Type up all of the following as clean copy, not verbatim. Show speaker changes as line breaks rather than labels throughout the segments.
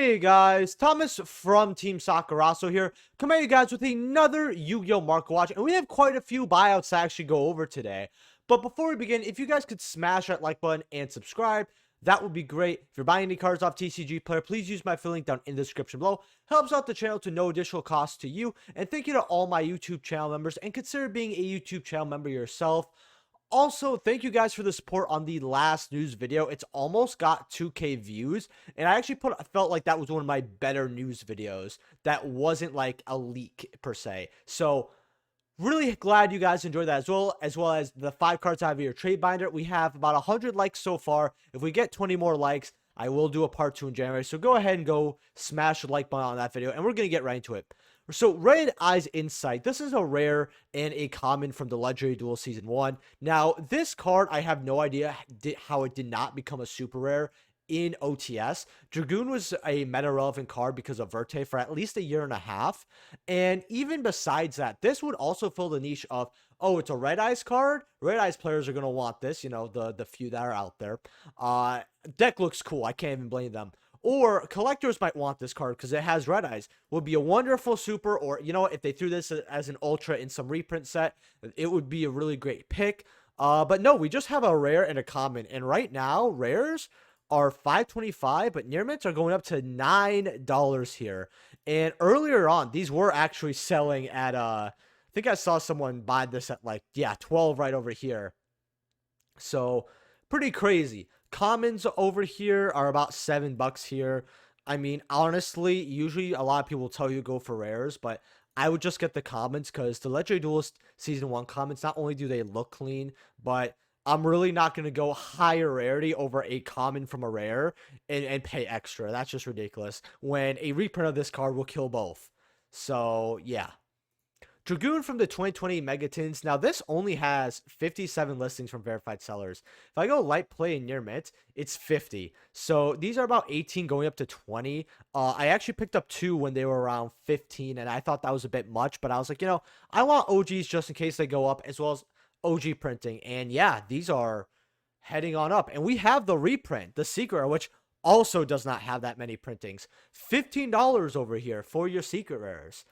Hey guys, Thomas from Team Sakurasou here, coming at you guys with another Yu-Gi-Oh! Market Watch, and we have quite a few buyouts to actually go over today. But before we begin, if you guys could smash that like button and subscribe, that would be great. If you're buying any cards off TCG Player, please use my affiliate link down in the description below. Helps out the channel to no additional cost to you, and thank you to all my YouTube channel members, and consider being a YouTube channel member yourself. Also, thank you guys for the support on the last news video. It's almost got 2K views, and I actually felt like that was one of my better news videos that wasn't like a leak per se. So really glad you guys enjoyed that, as well as the 5 cards out of your trade binder. We have about 100 likes so far. If we get 20 more likes, I will do a part 2 in January. So go ahead and go smash the like button on that video, and we're going to get right into it. So, Red Eyes Insight. This is a rare and a common from the Legendary Duel Season 1. Now, this card, I have no idea how it did not become a super rare in OTS. Dragoon was a meta-relevant card because of Verte for at least a year and a half. And even besides that, this would also fill the niche of, oh, it's a Red Eyes card. Red Eyes players are going to want this, you know, the few that are out there. Deck looks cool. I can't even blame them. Or collectors might want this card because it has Red Eyes. Would be a wonderful super, or you know, if they threw this as an ultra in some reprint set, it would be a really great pick. But no, we just have a rare and a common, and right now rares are $5.25, but near mints are going up to $9 here. And earlier on, these were actually selling at I think I saw someone buy this at like 12 right over here. So pretty crazy. Commons over here are about $7 here. I mean, honestly, usually a lot of people tell you go for rares, but I would just get the commons because the Legendary Duelist Season 1 commons, not only do they look clean, but I'm really not going to go higher rarity over a common from a rare and pay extra. That's just ridiculous when a reprint of this card will kill both. So, yeah. Dragoon from the 2020 Megatins. Now, this only has 57 listings from verified sellers. If I go light play and near mint, it's 50. So these are about 18 going up to 20. I actually picked up 2 when they were around 15, and I thought that was a bit much. But I was like, you know, I want OGs just in case they go up, as well as OG printing. And yeah, these are heading on up. And we have the reprint, the Secret, which also does not have that many printings. $15 over here for your Secret Rares.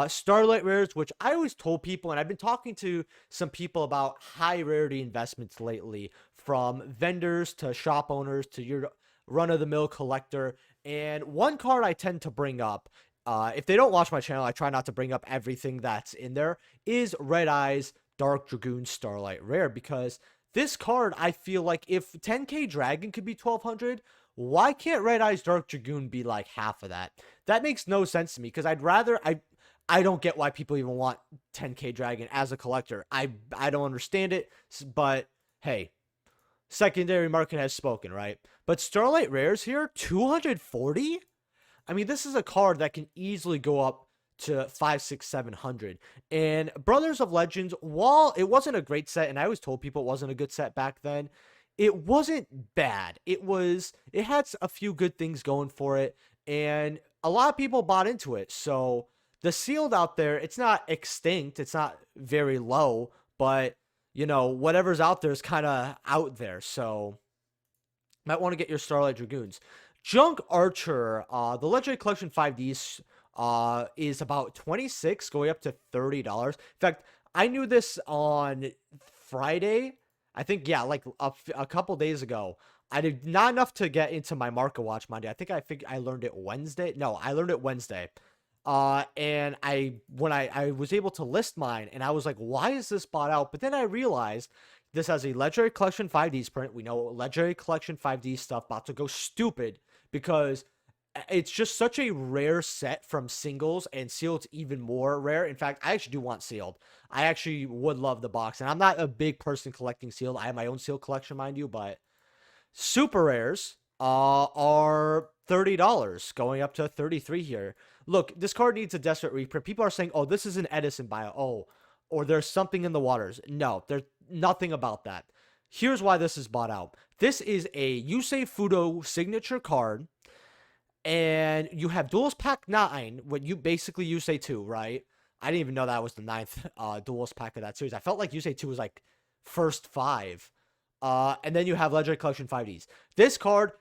Starlight rares, which I always told people, and I've been talking to some people about high rarity investments lately, from vendors to shop owners to your run-of-the-mill collector. And one card I tend to bring up, if they don't watch my channel, I try not to bring up everything that's in there, is Red Eyes Dark Dragoon Starlight Rare, because this card, I feel like if 10k Dragon could be 1200, why can't Red Eyes Dark Dragoon be like half of that? That makes no sense to me, because I don't get why people even want 10k Dragon as a collector. I don't understand it, but hey, secondary market has spoken, right? But Starlight Rares here, 240? I mean, this is a card that can easily go up to 500, 600, 700. And Brothers of Legends, while it wasn't a great set, and I always told people it wasn't a good set back then, it wasn't bad. It had a few good things going for it, and a lot of people bought into it. So the sealed out there, it's not extinct. It's not very low, but, you know, whatever's out there is kind of out there. So might want to get your Starlight Dragoons. Junk Archer, the Legendary Collection 5Ds is about 26 going up to $30. In fact, I knew this on Friday. I think, yeah, like a couple days ago. I did not enough to get into my Market Watch Monday. I think I learned it Wednesday. No, I learned it Wednesday. And when I was able to list mine, and I was like, why is this bought out? But then I realized this has a Legendary Collection 5Ds print. We know Legendary Collection 5D stuff about to go stupid because it's just such a rare set from singles, and sealed's even more rare. In fact, I actually do want sealed. I actually would love the box, and I'm not a big person collecting sealed. I have my own sealed collection, mind you, but super rares are $30 going up to 33 here. Look, this card needs a desperate reprint. People are saying, oh, this is an Edison bio. Oh, or there's something in the waters. No, there's nothing about that. Here's why this is bought out. This is a Yusei Fudo signature card, and you have Duelist Pack 9, what you basically Yusei 2, right? I didn't even know that was the 9th Duelist Pack of that series. I felt like Yusei 2 was like first 5. And then you have Legendary Collection 5Ds. This card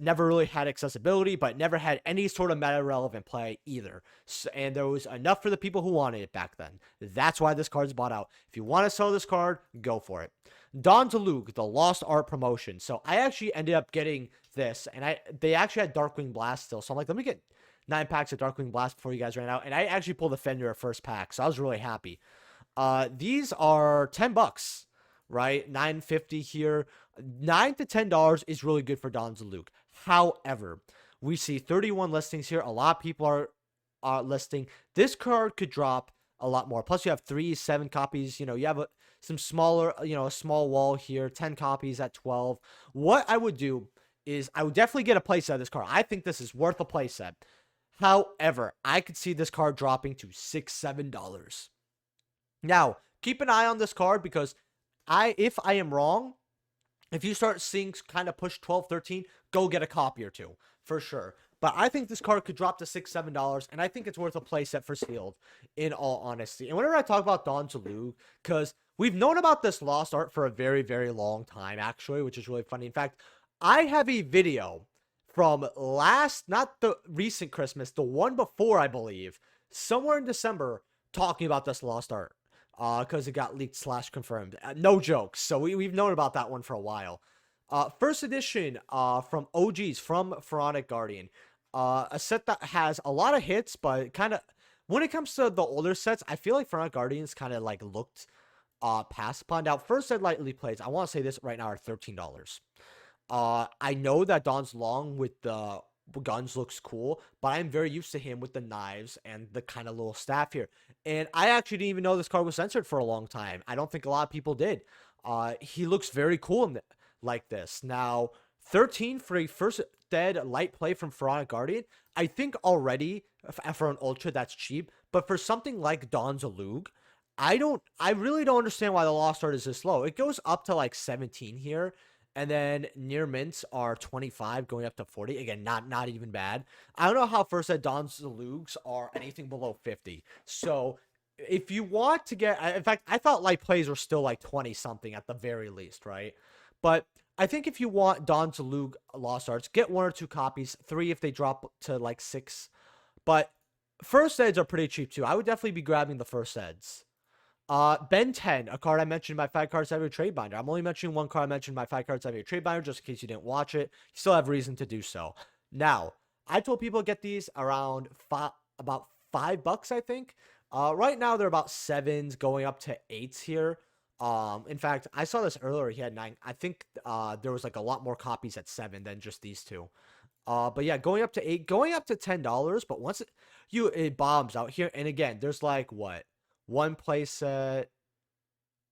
never really had accessibility, but never had any sort of meta relevant play either. So, and there was enough for the people who wanted it back then. That's why this card's bought out. If you want to sell this card, go for it. Zaloog, the Lost Art promotion. So I actually ended up getting this, and they actually had Darkwing Blast still. So I'm like, let me get 9 packs of Darkwing Blast before you guys ran out. And I actually pulled the Fender first pack, so I was really happy. These are $10, right? $9.50 here. $9 to $10 is really good for Zaloog. However, we see 31 listings here. A lot of people are listing. This card could drop a lot more. Plus, you have 7 copies. You know, you have some smaller, a small wall here. 10 copies at 12. What I would do is I would definitely get a playset of this card. I think this is worth a playset. However, I could see this card dropping to $6, $7. Now, keep an eye on this card because if I am wrong, if you start seeing kind of push 12, 13, go get a copy or two for sure. But I think this card could drop to $6, $7, and I think it's worth a playset for sealed, in all honesty. And whenever I talk about Zaloog, because we've known about this Lost Art for a very, very long time, actually, which is really funny. In fact, I have a video from not the recent Christmas, the one before, I believe, somewhere in December, talking about this Lost Art. Because it got leaked / confirmed. No jokes. So we've known about that one for a while. First edition from OGs, from Pharaonic Guardian. A set that has a lot of hits, but kind of, when it comes to the older sets, I feel like Pharaonic Guardians kind of like looked passed upon. Now, first set lightly plays, I want to say this right now, are $13. I know that Don's Long with the guns looks cool, but I'm very used to him with the knives and the kind of little staff here. And I actually didn't even know this card was censored for a long time. I don't think a lot of people did. He looks very cool like this. Now, 13 for a first dead light play from Pharaonic Guardian. I think already for an ultra that's cheap, but for something like Zaloog, I really don't understand why the Lost Art is this low. It goes up to like 17 here. And then near mints are 25 going up to 40. Again, not even bad. I don't know how first ed Zaloogs are anything below 50. So if you want to get, in fact, I thought light plays were still like 20 something at the very least, right? But I think if you want Zaloog Lost Arts, get 1 or 2 copies, 3 if they drop to like 6. But first eds are pretty cheap too. I would definitely be grabbing the first eds. Ben 10, a card I mentioned in my 5 cards every trade binder. I'm only mentioning one card I mentioned in my 5 cards every trade binder just in case you didn't watch it. You still have reason to do so. Now, I told people to get these around about $5, I think. Right now they're about 7s going up to 8s here. In fact, I saw this earlier. He had 9. I think there was like a lot more copies at 7 than just these 2. But yeah, going up to 8, going up to $10. But once it bombs out here, and again, there's like what? 1 playset,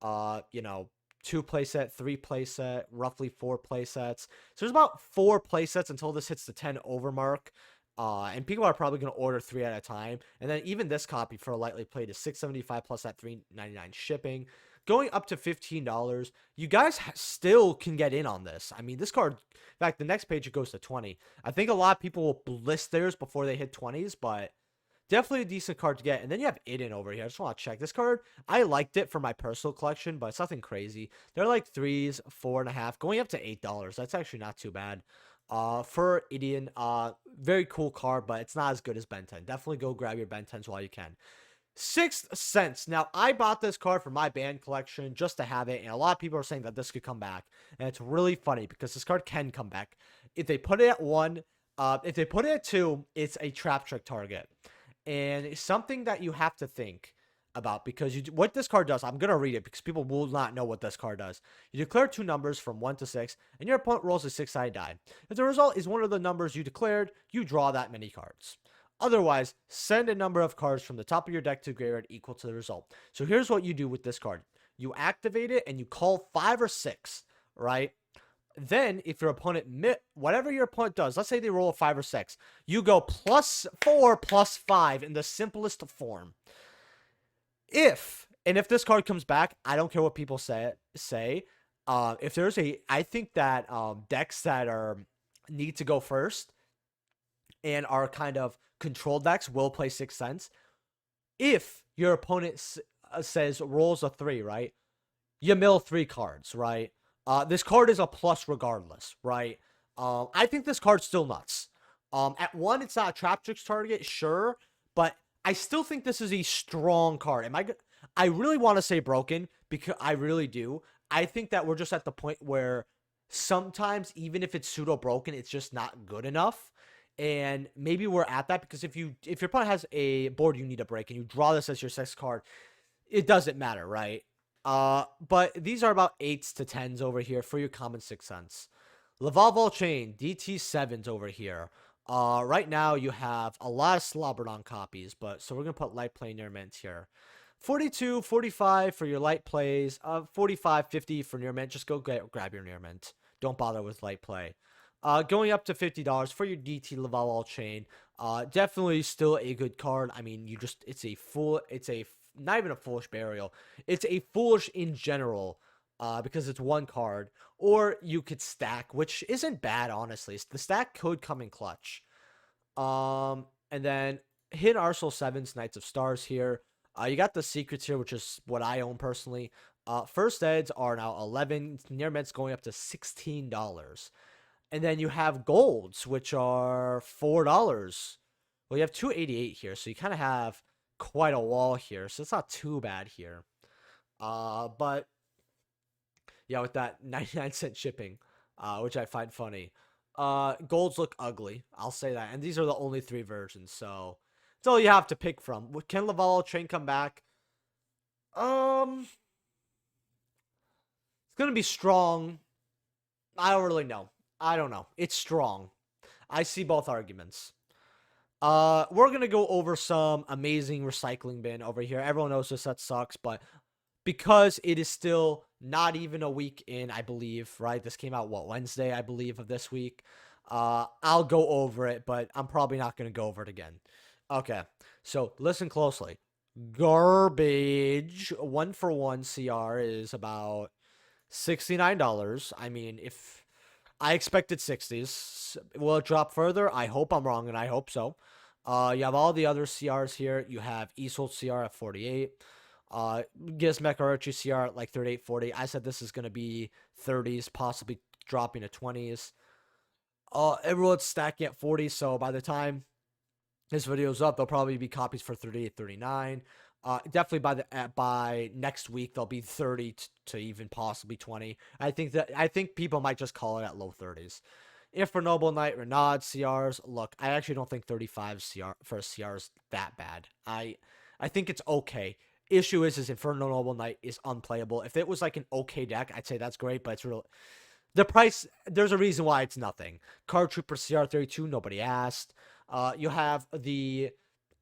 2 playset, 3 playset, roughly 4 playsets. So there's about 4 playsets until this hits the 10 over mark. And people are probably going to order 3 at a time. And then even this copy for a lightly played is $6.75 plus that $3.99 shipping. Going up to $15. You guys still can get in on this. I mean, this card, in fact, the next page it goes to 20. I think a lot of people will list theirs before they hit 20s, but definitely a decent card to get. And then you have Aiden over here. I just want to check this card. I liked it for my personal collection, but it's nothing crazy. They're like 3s, 4.5, going up to $8. That's actually not too bad. For Aiden, very cool card, but it's not as good as Ben 10. Definitely go grab your Ben 10s while you can. Sixth Sense. Now, I bought this card for my band collection just to have it, and a lot of people are saying that this could come back. And it's really funny because this card can come back. If they put it at 1, if they put it at 2, it's a trap trick target. And it's something that you have to think about because what this card does, I'm going to read it because people will not know what this card does. You declare 2 numbers from 1 to 6, and your opponent rolls a 6-sided die. If the result is one of the numbers you declared, you draw that many cards. Otherwise, send a number of cards from the top of your deck to graveyard equal to the result. So here's what you do with this card. You activate it, and you call 5 or 6, right? Then, if your opponent, whatever your opponent does, let's say they roll a 5 or 6, you go +4, +5 in the simplest form. If this card comes back, I don't care what people say. If there's I think that decks that need to go first and are kind of controlled decks will play Sixth Sense. If your opponent says rolls a 3, right? You mill 3 cards, right? This card is a plus regardless, right? I think this card's still nuts. At 1, it's not a Trap Tricks target, sure, but I still think this is a strong card. I really want to say broken because I really do. I think that we're just at the point where sometimes even if it's pseudo broken, it's just not good enough. And maybe we're at that because if your opponent has a board you need to break and you draw this as your 6th card, it doesn't matter, right? But these are about 8s to 10s over here for your common 6 cents. Lavalval Chain, DT7s over here. Right now you have a lot of Slobberdon copies, but so we're gonna put light play near mint here. 42, 45 for your light plays. 45, 50 for near mint. Just go grab your near mint. Don't bother with light play. Going up to $50 for your DT Lavalval Chain. Definitely still a good card. I mean, not even a foolish burial. It's a foolish in general. Because it's one card, or you could stack, which isn't bad, honestly. The stack could come in clutch. And then hit Arsenal 7's Knights of Stars here. You got the secrets here, which is what I own personally. First eds are now 11. Near mint's going up to $16. And then you have golds, which are $4. Well, you have 288 here, so you kind of have quite a wall here, so it's not too bad here. But yeah, with that 99-cent shipping, which I find funny. Golds look ugly, I'll say that. And these are the only 3 versions, so it's all you have to pick from. Can Lavalval Chain come back? It's gonna be strong. I don't really know. I don't know. It's strong. I see both arguments. We're gonna go over some amazing recycling bin over here. Everyone knows this set sucks, but because it is still not even a week in, I believe, right? This came out, Wednesday, I believe, of this week. I'll go over it, but I'm probably not going to go over it again. Okay, so listen closely. Garbage 1-for-1 CR is about $69. I mean, if I expected 60s, will it drop further? I hope I'm wrong, and I hope so. You have all the other CRs here. You have Isolt CR at 48. Gizmek Orochi CR at like 38, 40. I said this is going to be 30s, possibly dropping to 20s. Everyone's stacking at 40, so by the time this video's up, there'll probably be copies for 38, 39. Definitely by next week, there'll be 30 to even possibly 20. I think people might just call it at low 30s. If for Noble Knight, Renaud CRs, look, I actually don't think 35 for a CR is that bad. I think it's okay. Issue is Inferno Noble Knight is unplayable. If it was like an okay deck, I'd say that's great, but it's real. The price, there's a reason why it's nothing. Card Trooper CR32, nobody asked. You have the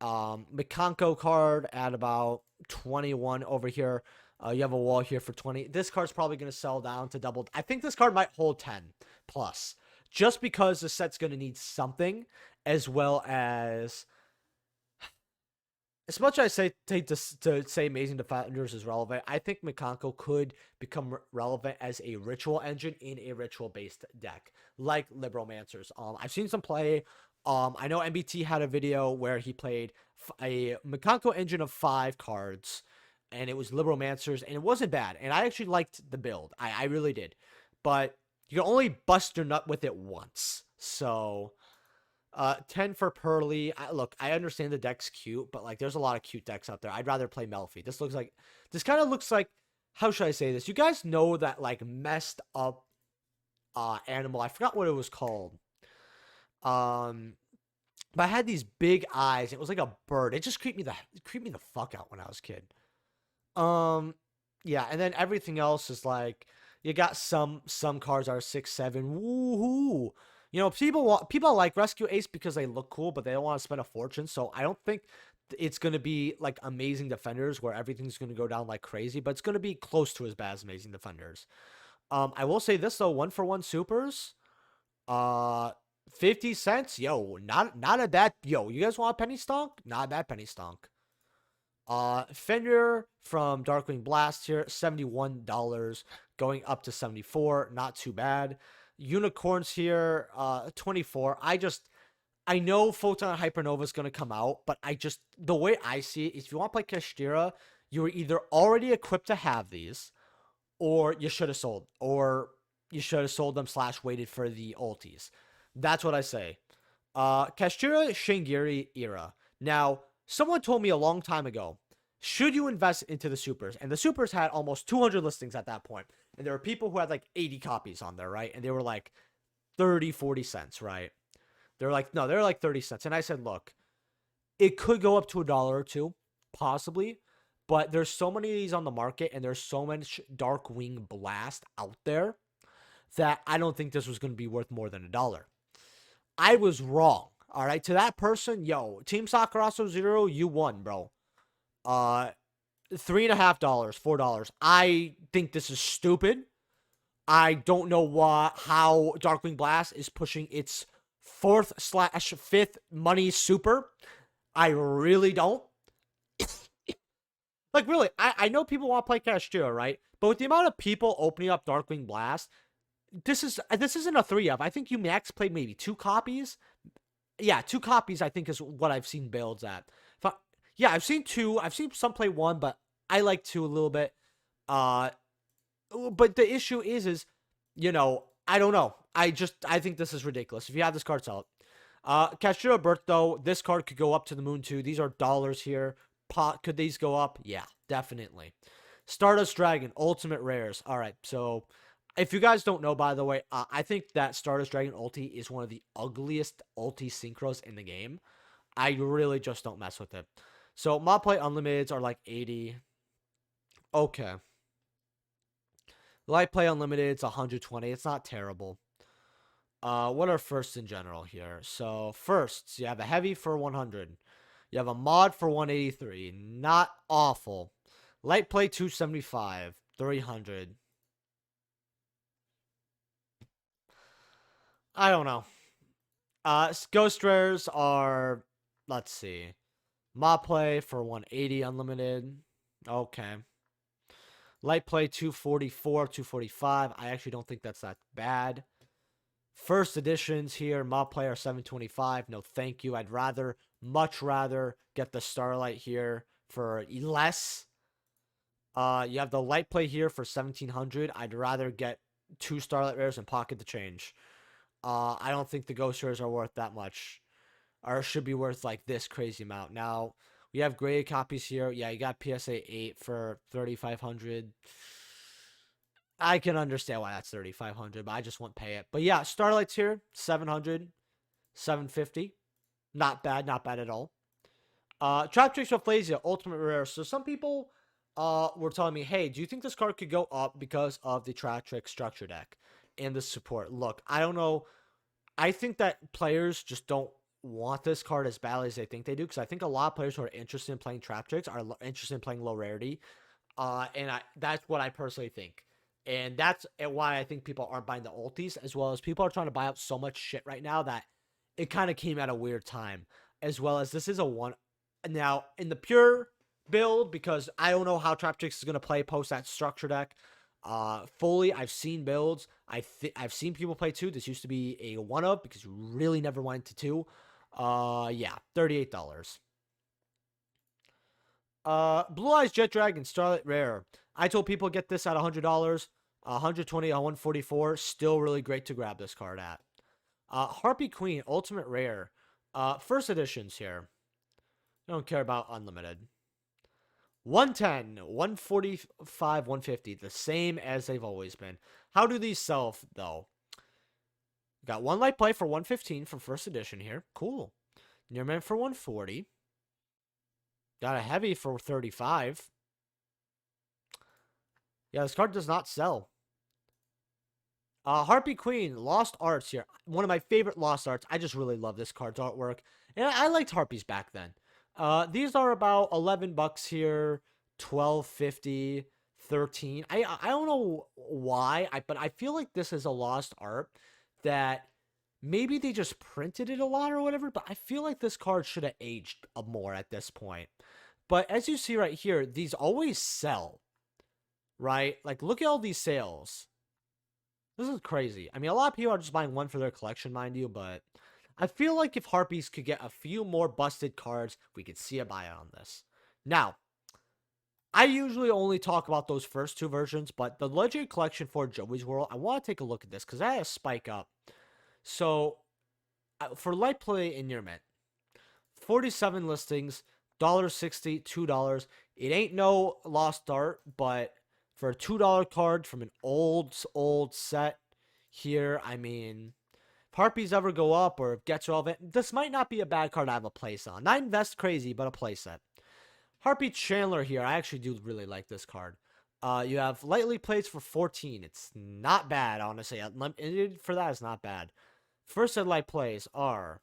Mikanko card at about 21 over here. You have a wall here for 20. This card's probably going to sell down to double. I think this card might hold 10 plus, just because the set's going to need something, as well as much as I to say Amazing Defenders is relevant, I think Mikanko could become relevant as a ritual engine in a ritual-based deck, like Libromancers. I've seen some play. I know MBT had a video where he played a Mikanko engine of 5 cards, and it was Libromancers, and it wasn't bad. And I actually liked the build. I really did. But you can only bust your nut with it once. So 10 for Pearly. Look, I understand the deck's cute, but like there's a lot of cute decks out there. I'd rather play Melfi. This kind of looks like, how should I say this? You guys know that like messed up animal. I forgot what it was called. But I had these big eyes. It was like a bird. It just creeped me the fuck out when I was a kid. Yeah, and then everything else is like, you got some cards are 6, 7. Woohoo! You know, people like Rescue Ace because they look cool, but they don't want to spend a fortune. So I don't think it's going to be like Amazing Defenders where everything's going to go down like crazy, but it's going to be close to as bad as Amazing Defenders. I will say this though, 1-for-1 supers, 50 cents. Yo, not a bad. Yo, you guys want a penny stonk? Not a bad penny stonk. Fender from Darkwing Blast here, $71, going up to 74. Not too bad. Unicorns here, 24. I know Photon Hypernova is going to come out, but the way I see it is if you want to play Kashtira, you were either already equipped to have these, or you should have sold, or you should have sold them / waited for the ultis. That's what I say. Kashtira Shingiri era. Now, someone told me a long time ago, should you invest into the supers? And the supers had almost 200 listings at that point. And there were people who had like 80 copies on there, right? And they were like 30, 40 cents, right? They're like, no, they're like 30 cents. And I said, look, it could go up to $1 or $2, possibly. But there's so many of these on the market, and there's so much Darkwing Blast out there that I don't think this was going to be worth more than $1. I was wrong. All right, to that person, yo, Team Sakurasou 0, you won, bro. $3.50, $4. I think this is stupid. I don't know how Darkwing Blast is pushing its 4th/5th money super. I really don't. Like, really, I know people want to play Kashtira, right? But with the amount of people opening up Darkwing Blast, this isn't a 3 of. I think you max played maybe 2 copies. Yeah, 2 copies, I think, is what I've seen builds at. Yeah, I've seen 2. I've seen some play 1, but I like 2 a little bit. But the issue is, you know, I don't know. I think this is ridiculous. If you have this card, sell it. Kashtira Birth, though, this card could go up to the moon, too. These are dollars here. Could these go up? Yeah, definitely. Stardust Dragon, Ultimate Rares. All right, so if you guys don't know, by the way, I think that Stardust Dragon ulti is one of the ugliest ulti synchros in the game. I really just don't mess with it. So, mod play unlimiteds are like 80. Okay. Light play unlimiteds 120. It's not terrible. What are firsts in general here? So, firsts, you have a heavy for 100. You have a mod for 183. Not awful. Light play 275. 300. I don't know. Ghost rares are, let's see. Mod play for 180 unlimited. Okay. Light play 244, 245. I actually don't think that's that bad. First editions here, mod play are 725. No, thank you. I'd much rather get the Starlight here for less. You have the light play here for 1700. I'd rather get 2 Starlight rares and pocket the change. I don't think the ghost rares are worth that much, or should be worth like this crazy amount. Now we have graded copies here. Yeah, you got PSA 8 for 3500. I can understand why that's 3500, but I just won't pay it. But yeah, Starlight's here 700, 750. Not bad, not bad at all. Trap Tricks of Flasia, Ultimate Rare. So some people were telling me, hey, do you think this card could go up because of the Trap Trick structure deck and the support? Look, I don't know. I think that players just don't want this card as badly as they think they do, because I think a lot of players who are interested in playing Trap Tricks are interested in playing low rarity. And that's what I personally think. And that's why I think people aren't buying the ultis, as well as people are trying to buy up so much shit right now that it kind of came at a weird time, as well as this is a one. Now, in the pure build, because I don't know how Trap Tricks is going to play post that structure deck fully. I've seen builds. I've seen people play 2. This used to be a 1-up because you really never went to 2. Yeah, $38. Blue Eyes Jet Dragon Starlight Rare. I told people get this at $100. 120 on 144. Still really great to grab this card at. Harpy Queen Ultimate Rare. First editions here. I don't care about unlimited. 110, 145, 150. The same as they've always been. How do these sell, though? Got one light play for 115 from first edition here. Cool. Nearman for 140. Got a heavy for 35. Yeah, this card does not sell. Harpy Queen, Lost Arts here. One of my favorite Lost Arts. I just really love this card's artwork. And I liked Harpies back then. These are about $11 here, $12.50, $13. I don't know why, but I feel like this is a lost art that maybe they just printed it a lot or whatever, but I feel like this card should have aged more at this point. But as you see right here, these always sell, right? Like, look at all these sales. This is crazy. I mean, a lot of people are just buying one for their collection, mind you, but I feel like if Harpies could get a few more busted cards, we could see a buyout on this. Now, I usually only talk about those first two versions, but the Legendary Collection for Joey's World, I want to take a look at this because I had a spike up. So, for Light Play and Near Mint, 47 listings, $1.60, $2. It ain't no lost art, but for a $2 card from an old set here, I mean, if Harpies ever go up or if gets relevant, this might not be a bad card to have a place on. Not invest crazy, but a playset. Harpy Chandler here. I actually do really like this card. You have lightly plays for 14. It's not bad, honestly. Unlimited for that is not bad. First set light plays are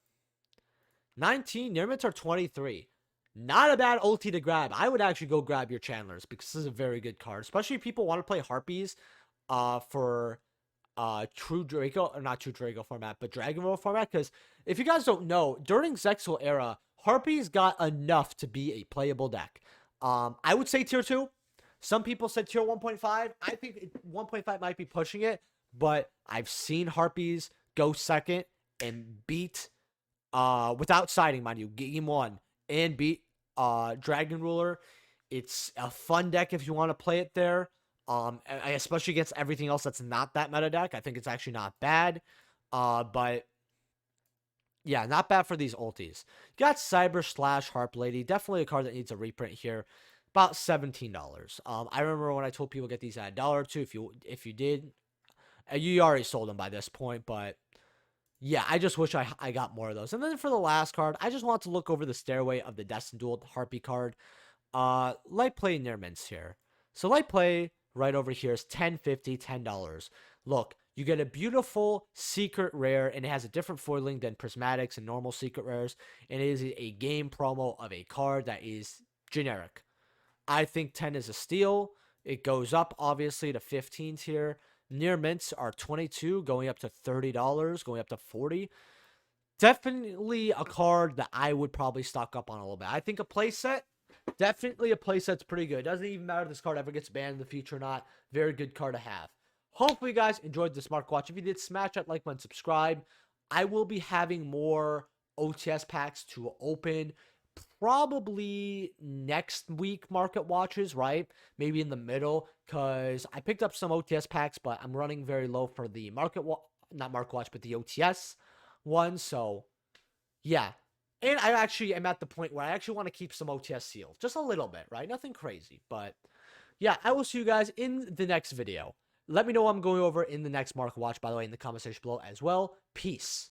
19. Near mints are 23. Not a bad ulti to grab. I would actually go grab your Chandlers because this is a very good card. Especially if people want to play Harpies for True Draco, or not True Draco format, but Dragon World format. Because if you guys don't know, during Zexal era, Harpies got enough to be a playable deck. I would say tier 2. Some people said tier 1.5. I think 1.5 might be pushing it, but I've seen Harpies go second and beat, without siding, mind you, game 1, and beat Dragon Ruler. It's a fun deck if you want to play it there. Especially against everything else that's not that meta deck. I think it's actually not bad. But yeah, not bad for these ultis. You got Cyber Slash Harp Lady. Definitely a card that needs a reprint here. About $17. I remember when I told people get these at $1 or $2. If you did, you already sold them by this point. But yeah, I just wish I got more of those. And then for the last card, I just want to look over the Stairway of the Destined Duel Harpy card. Light Play Near Mints here. So Light Play right over here is $10.50, $10. Look, you get a beautiful secret rare, and it has a different foiling than prismatics and normal secret rares, and it is a game promo of a card that is generic. I think 10 is a steal. It goes up, obviously, to 15 here. Near mints are 22, going up to $30, going up to 40. Definitely a card that I would probably stock up on a little bit. I think a playset, definitely a playset's pretty good. Doesn't even matter if this card ever gets banned in the future or not. Very good card to have. Hopefully, you guys enjoyed this Mark Watch. If you did, smash that like button, subscribe. I will be having more OTS packs to open probably next week market watches, right? Maybe in the middle, because I picked up some OTS packs, but I'm running very low for the not market watch, but the OTS one. So yeah. And I actually am at the point where I actually want to keep some OTS sealed. Just a little bit, right? Nothing crazy. But yeah, I will see you guys in the next video. Let me know what I'm going over in the next market watch, by the way, in the comment section below as well. Peace.